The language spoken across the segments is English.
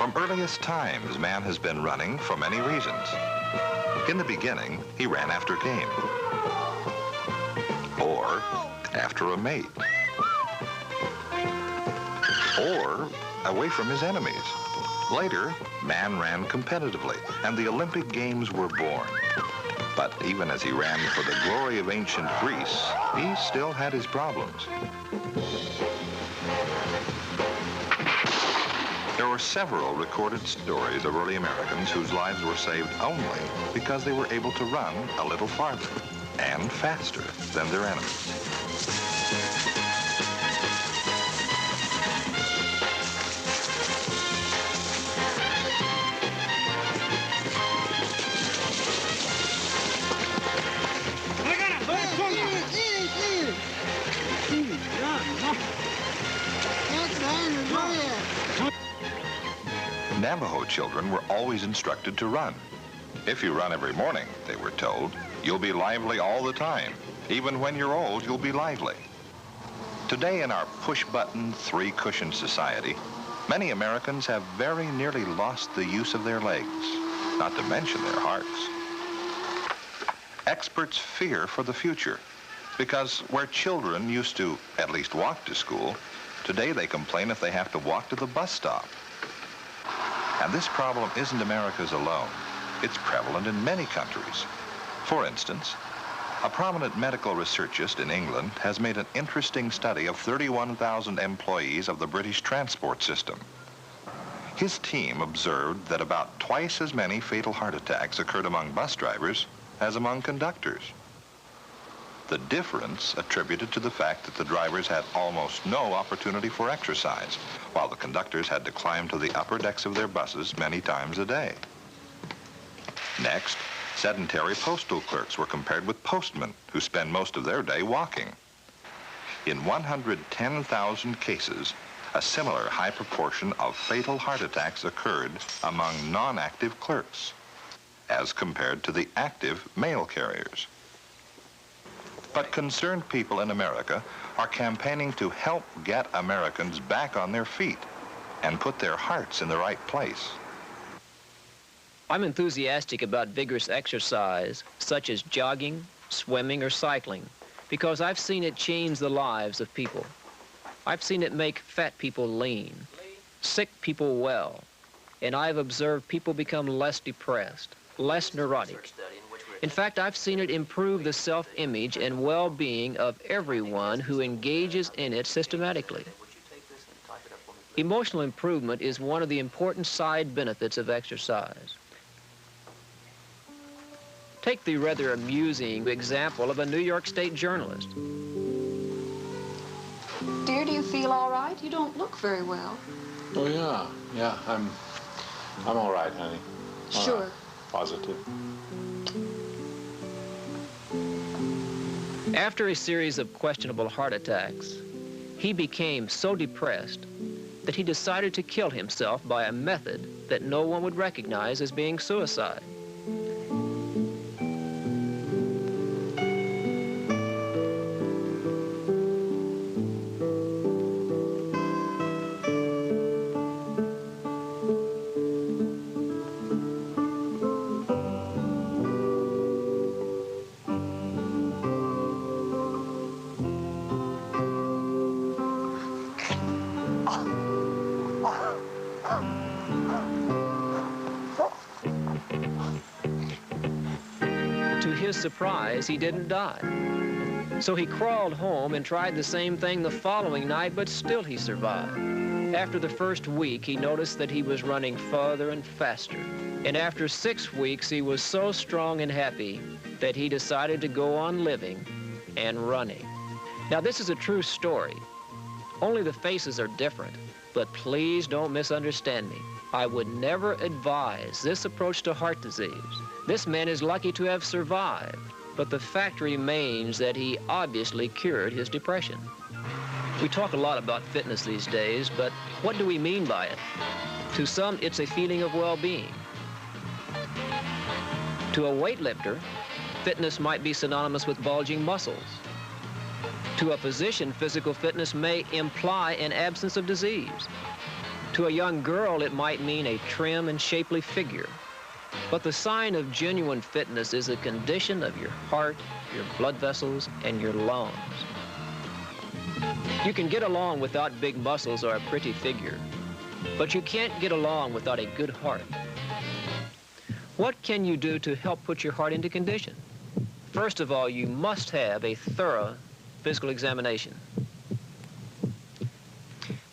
From earliest times, man has been running for many reasons. In the beginning, he ran after game, or after a mate, or away from his enemies. Later, man ran competitively, and the Olympic Games were born. But even as he ran for the glory of ancient Greece, he still had his problems. There were several recorded stories of early Americans whose lives were saved only because they were able to run a little farther and faster than their enemies. Navajo children were always instructed to run. If you run every morning, they were told, you'll be lively all the time. Even when you're old, you'll be lively. Today in our push-button, three-cushion society, many Americans have very nearly lost the use of their legs, not to mention their hearts. Experts fear for the future because where children used to at least walk to school, today they complain if they have to walk to the bus stop. And this problem isn't America's alone. It's prevalent in many countries. For instance, a prominent medical researchist in England has made an interesting study of 31,000 employees of the British transport system. His team observed that about twice as many fatal heart attacks occurred among bus drivers as among conductors. The difference attributed to the fact that the drivers had almost no opportunity for exercise, while the conductors had to climb to the upper decks of their buses many times a day. Next, sedentary postal clerks were compared with postmen who spend most of their day walking. In 110,000 cases, a similar high proportion of fatal heart attacks occurred among non-active clerks, as compared to the active mail carriers. But concerned people in America are campaigning to help get Americans back on their feet and put their hearts in the right place. I'm enthusiastic about vigorous exercise, such as jogging, swimming, or cycling, because I've seen it change the lives of people. I've seen it make fat people lean, sick people well, and I've observed people become less depressed, less neurotic. In fact, I've seen it improve the self-image and well-being of everyone who engages in it systematically. Emotional improvement is one of the important side benefits of exercise. Take the rather amusing example of a New York State journalist. Dear, do you feel all right? You don't look very well. Oh, yeah, I'm all right, honey. Sure. Right. Positive. After a series of questionable heart attacks, he became so depressed that he decided to kill himself by a method that no one would recognize as being suicide. To his surprise, he didn't die. So he crawled home and tried the same thing the following night, but still he survived. After the first week, he noticed that he was running farther and faster. And after 6 weeks, he was so strong and happy that he decided to go on living and running. Now, this is a true story. Only the faces are different, but please don't misunderstand me. I would never advise this approach to heart disease. This man is lucky to have survived, but the fact remains that he obviously cured his depression. We talk a lot about fitness these days, but what do we mean by it? To some, it's a feeling of well-being. To a weightlifter, fitness might be synonymous with bulging muscles. To a physician, physical fitness may imply an absence of disease. To a young girl, it might mean a trim and shapely figure. But the sign of genuine fitness is a condition of your heart, your blood vessels, and your lungs. You can get along without big muscles or a pretty figure, but you can't get along without a good heart. What can you do to help put your heart into condition? First of all, you must have a thorough physical examination.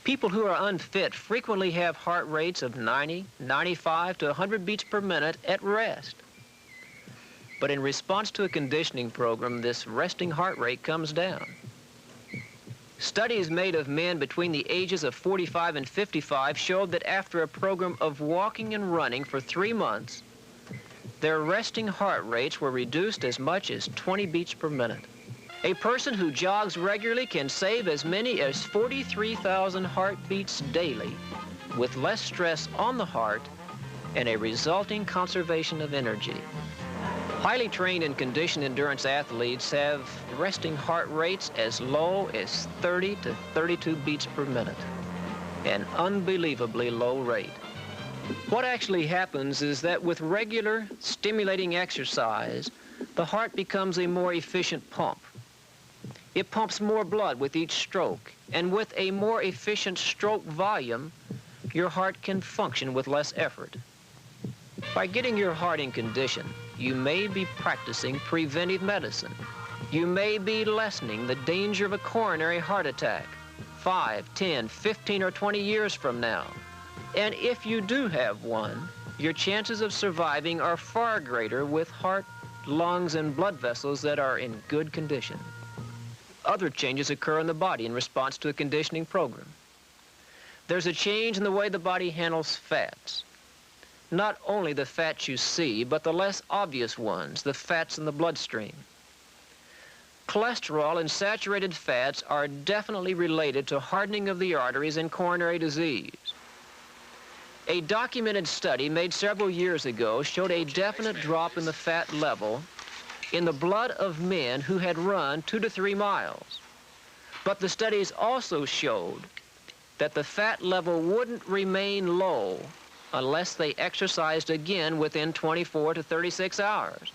People who are unfit frequently have heart rates of 90, 95 to 100 beats per minute at rest. But in response to a conditioning program, this resting heart rate comes down. Studies made of men between the ages of 45 and 55 showed that after a program of walking and running for 3 months, their resting heart rates were reduced as much as 20 beats per minute. A person who jogs regularly can save as many as 43,000 heartbeats daily with less stress on the heart and a resulting conservation of energy. Highly trained and conditioned endurance athletes have resting heart rates as low as 30 to 32 beats per minute, an unbelievably low rate. What actually happens is that with regular stimulating exercise, the heart becomes a more efficient pump. It pumps more blood with each stroke, and with a more efficient stroke volume, your heart can function with less effort. By getting your heart in condition, you may be practicing preventive medicine. You may be lessening the danger of a coronary heart attack 5, 10, 15, or 20 years from now. And if you do have one, your chances of surviving are far greater with heart, lungs, and blood vessels that are in good condition. Other changes occur in the body in response to a conditioning program. There's a change in the way the body handles fats. Not only the fats you see, but the less obvious ones, the fats in the bloodstream. Cholesterol and saturated fats are definitely related to hardening of the arteries and coronary disease. A documented study made several years ago showed a definite drop in the fat level in the blood of men who had run 2 to 3 miles. But the studies also showed that the fat level wouldn't remain low unless they exercised again within 24 to 36 hours.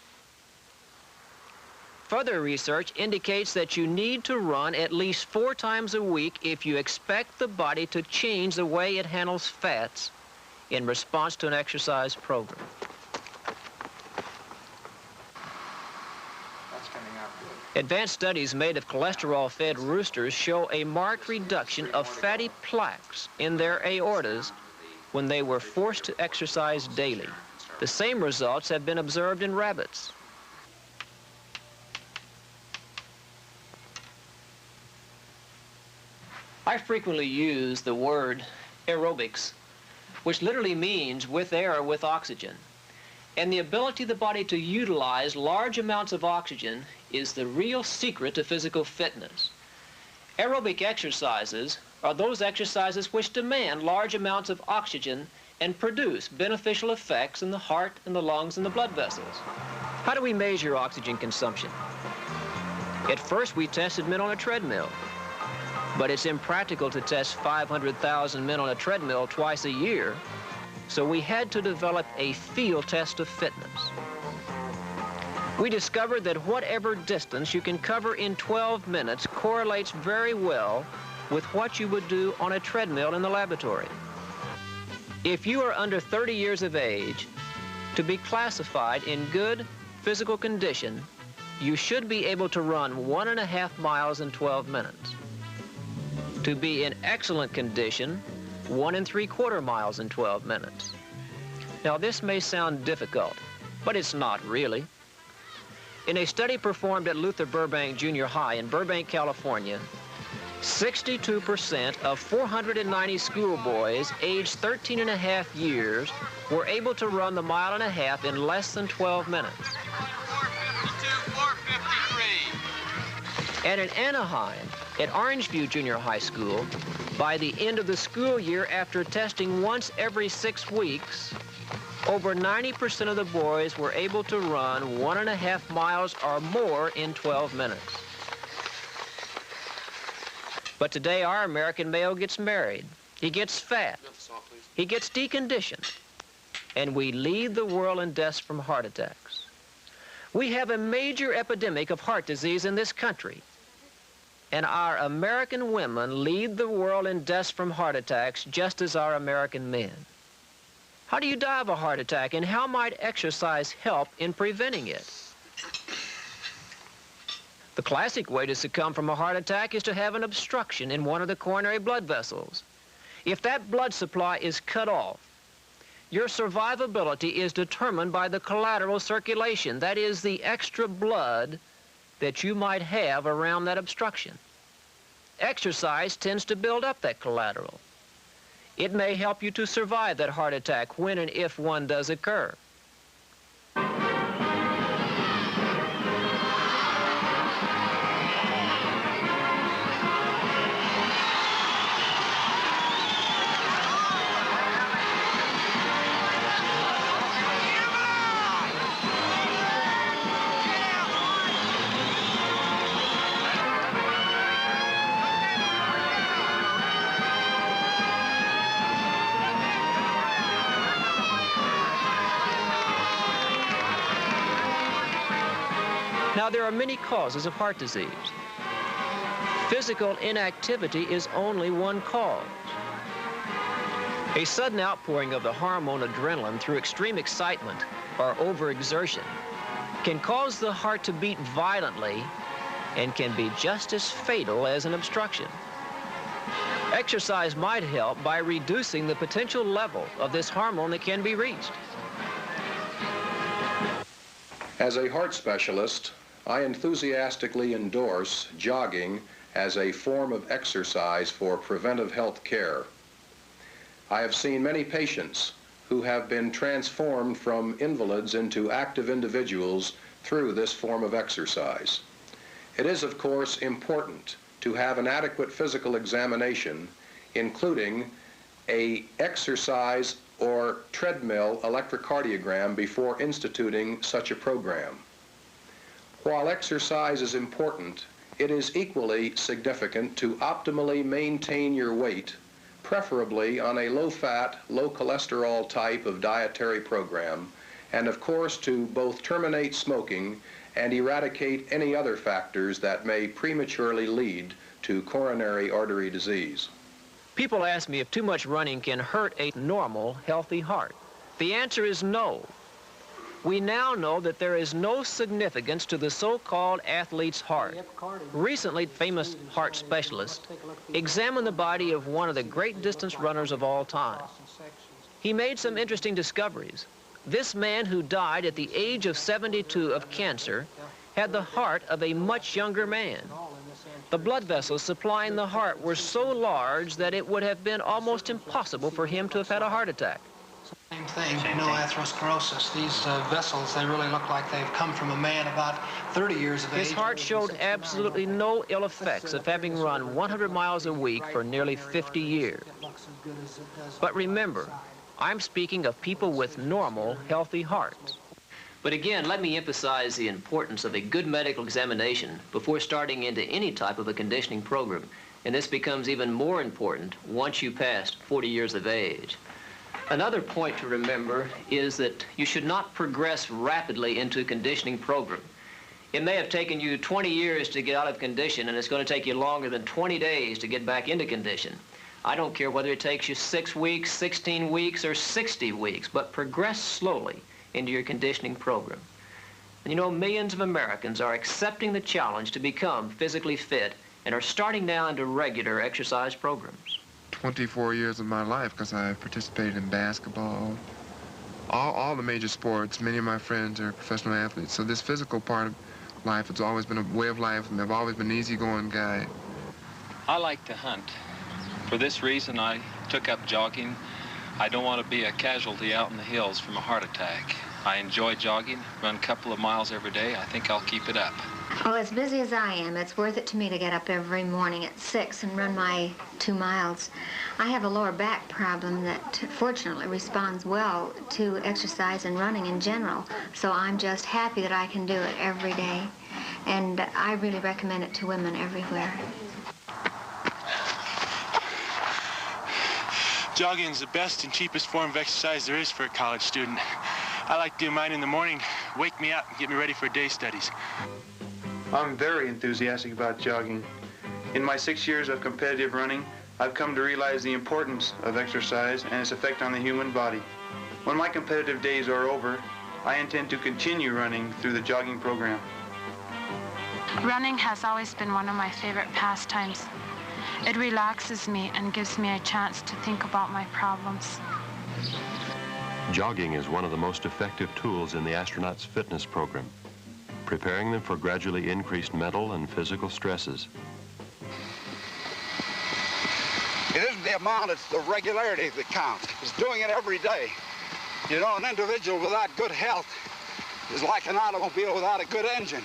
Further research indicates that you need to run at least 4 times a week if you expect the body to change the way it handles fats in response to an exercise program. Advanced studies made of cholesterol-fed roosters show a marked reduction of fatty plaques in their aortas when they were forced to exercise daily. The same results have been observed in rabbits. I frequently use the word aerobics, which literally means with air or with oxygen. And the ability of the body to utilize large amounts of oxygen is the real secret to physical fitness. Aerobic exercises are those exercises which demand large amounts of oxygen and produce beneficial effects in the heart and the lungs and the blood vessels. How do we measure oxygen consumption? At first, we tested men on a treadmill, but it's impractical to test 500,000 men on a treadmill twice a year, so we had to develop a field test of fitness. We discovered that whatever distance you can cover in 12 minutes correlates very well with what you would do on a treadmill in the laboratory. If you are under 30 years of age, to be classified in good physical condition, you should be able to run 1.5 miles in 12 minutes. To be in excellent condition, 1 3/4 miles in 12 minutes. Now, this may sound difficult, but it's not really. In a study performed at Luther Burbank Junior High in Burbank, California, 62% of 490 schoolboys aged 13.5 years were able to run the 1.5 miles in less than 12 minutes. 452, 453. And in Anaheim, at Orangeview Junior High School, by the end of the school year, after testing once every 6 weeks, over 90% of the boys were able to run 1.5 miles or more in 12 minutes. But today, our American male gets married. He gets fat. he gets deconditioned, and we lead the world in deaths from heart attacks. We have a major epidemic of heart disease in this country, and our American women lead the world in deaths from heart attacks just as our American men. How do you die of a heart attack, and how might exercise help in preventing it? The classic way to succumb from a heart attack is to have an obstruction in one of the coronary blood vessels. If that blood supply is cut off, your survivability is determined by the collateral circulation, that is, the extra blood that you might have around that obstruction. Exercise tends to build up that collateral. It may help you to survive that heart attack when and if one does occur. Now, there are many causes of heart disease. Physical inactivity is only one cause. A sudden outpouring of the hormone adrenaline through extreme excitement or overexertion can cause the heart to beat violently and can be just as fatal as an obstruction. Exercise might help by reducing the potential level of this hormone that can be reached. As a heart specialist, I enthusiastically endorse jogging as a form of exercise for preventive health care. I have seen many patients who have been transformed from invalids into active individuals through this form of exercise. It is, of course, important to have an adequate physical examination, including an exercise or treadmill electrocardiogram before instituting such a program. While exercise is important, it is equally significant to optimally maintain your weight, preferably on a low-fat, low-cholesterol type of dietary program, and of course to both terminate smoking and eradicate any other factors that may prematurely lead to coronary artery disease. People ask me if too much running can hurt a normal, healthy heart. The answer is no. We now know that there is no significance to the so-called athlete's heart. Recently, famous heart specialist examined the body of one of the great distance runners of all time. He made some interesting discoveries. This man, who died at the age of 72 of cancer, had the heart of a much younger man. The blood vessels supplying the heart were so large that it would have been almost impossible for him to have had a heart attack. Same thing, no atherosclerosis. These vessels, they really look like they've come from a man about 30 years of age. His heart showed absolutely no ill effects of having run 100 miles a week for nearly 50 years. But remember, I'm speaking of people with normal, healthy hearts. But again, let me emphasize the importance of a good medical examination before starting into any type of a conditioning program. And this becomes even more important once you pass 40 years of age. Another point to remember is that you should not progress rapidly into a conditioning program. It may have taken you 20 years to get out of condition, and it's going to take you longer than 20 days to get back into condition. I don't care whether it takes you 6 weeks, 16 weeks, or 60 weeks, but progress slowly into your conditioning program. And you know, millions of Americans are accepting the challenge to become physically fit and are starting now into regular exercise programs. 24 years of my life, because I participated in basketball, all the major sports. Many of my friends are professional athletes, so this physical part of life has always been a way of life, and I've always been an easygoing guy. I like to hunt. For this reason, I took up jogging. I don't want to be a casualty out in the hills from a heart attack. I enjoy jogging, run a couple of miles every day. I think I'll keep it up. Well, as busy as I am, it's worth it to me to get up every morning at 6 and run my 2 miles. I have a lower back problem that fortunately responds well to exercise and running in general, so I'm just happy that I can do it every day, and I really recommend it to women everywhere. Jogging is the best and cheapest form of exercise there is for a college student. I like to do mine in the morning, wake me up, and get me ready for day studies. I'm very enthusiastic about jogging. In my 6 years of competitive running, I've come to realize the importance of exercise and its effect on the human body. When my competitive days are over, I intend to continue running through the jogging program. Running has always been one of my favorite pastimes. It relaxes me and gives me a chance to think about my problems. Jogging is one of the most effective tools in the astronauts' fitness program, preparing them for gradually increased mental and physical stresses. It isn't the amount, it's the regularity that counts. It's doing it every day. You know, an individual without good health is like an automobile without a good engine.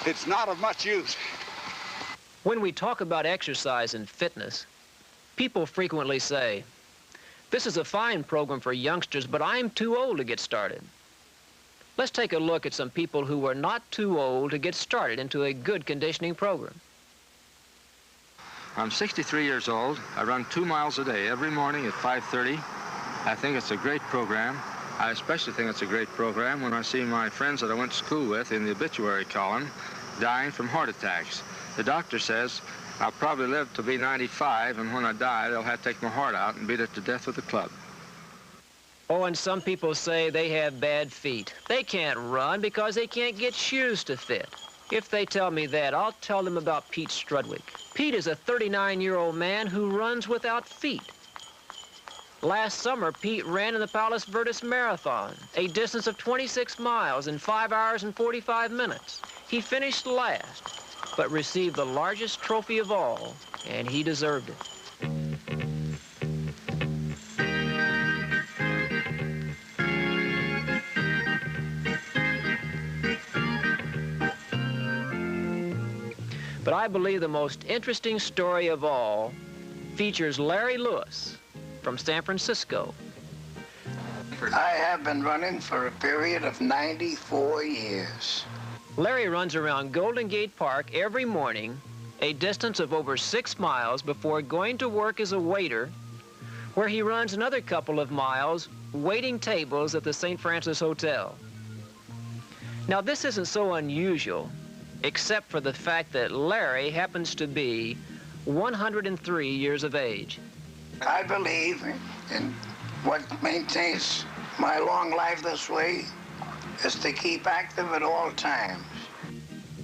It's not of much use. When we talk about exercise and fitness, people frequently say, "This is a fine program for youngsters, but I'm too old to get started." Let's take a look at some people who were not too old to get started into a good conditioning program. I'm 63 years old. I run 2 miles a day every morning at 5:30. I think it's a great program. I especially think it's a great program when I see my friends that I went to school with in the obituary column dying from heart attacks. The doctor says I'll probably live to be 95, and when I die, they'll have to take my heart out and beat it to death with a club. Oh, and some people say they have bad feet. They can't run because they can't get shoes to fit. If they tell me that, I'll tell them about Pete Strudwick. Pete is a 39-year-old man who runs without feet. Last summer, Pete ran in the Palos Verdes Marathon, a distance of 26 miles in 5 hours and 45 minutes. He finished last, but received the largest trophy of all, and he deserved it. But I believe the most interesting story of all features Larry Lewis from San Francisco. I have been running for a period of 94 years. Larry runs around Golden Gate Park every morning, a distance of over 6 miles before going to work as a waiter, where he runs another couple of miles waiting tables at the St. Francis Hotel. Now, this isn't so unusual, except for the fact that Larry happens to be 103 years of age. I believe in what maintains my long life this way is to keep active at all times.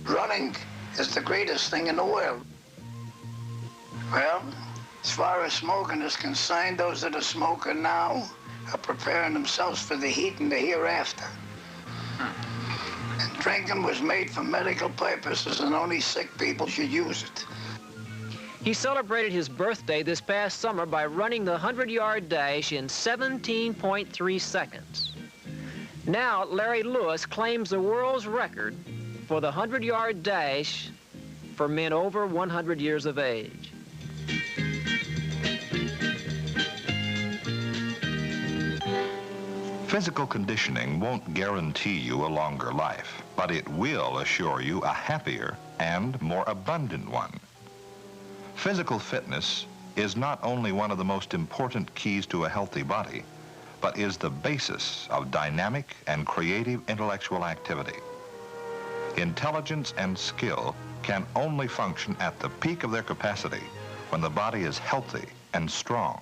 Running is the greatest thing in the world. Well, as far as smoking is concerned, those that are smoking now are preparing themselves for the heat and the hereafter. And drinking was made for medical purposes, and only sick people should use it. He celebrated his birthday this past summer by running the 100-yard dash in 17.3 seconds. Now, Larry Lewis claims the world's record for the 100-yard dash for men over 100 years of age. Physical conditioning won't guarantee you a longer life, but it will assure you a happier and more abundant one. Physical fitness is not only one of the most important keys to a healthy body, but is the basis of dynamic and creative intellectual activity. Intelligence and skill can only function at the peak of their capacity when the body is healthy and strong.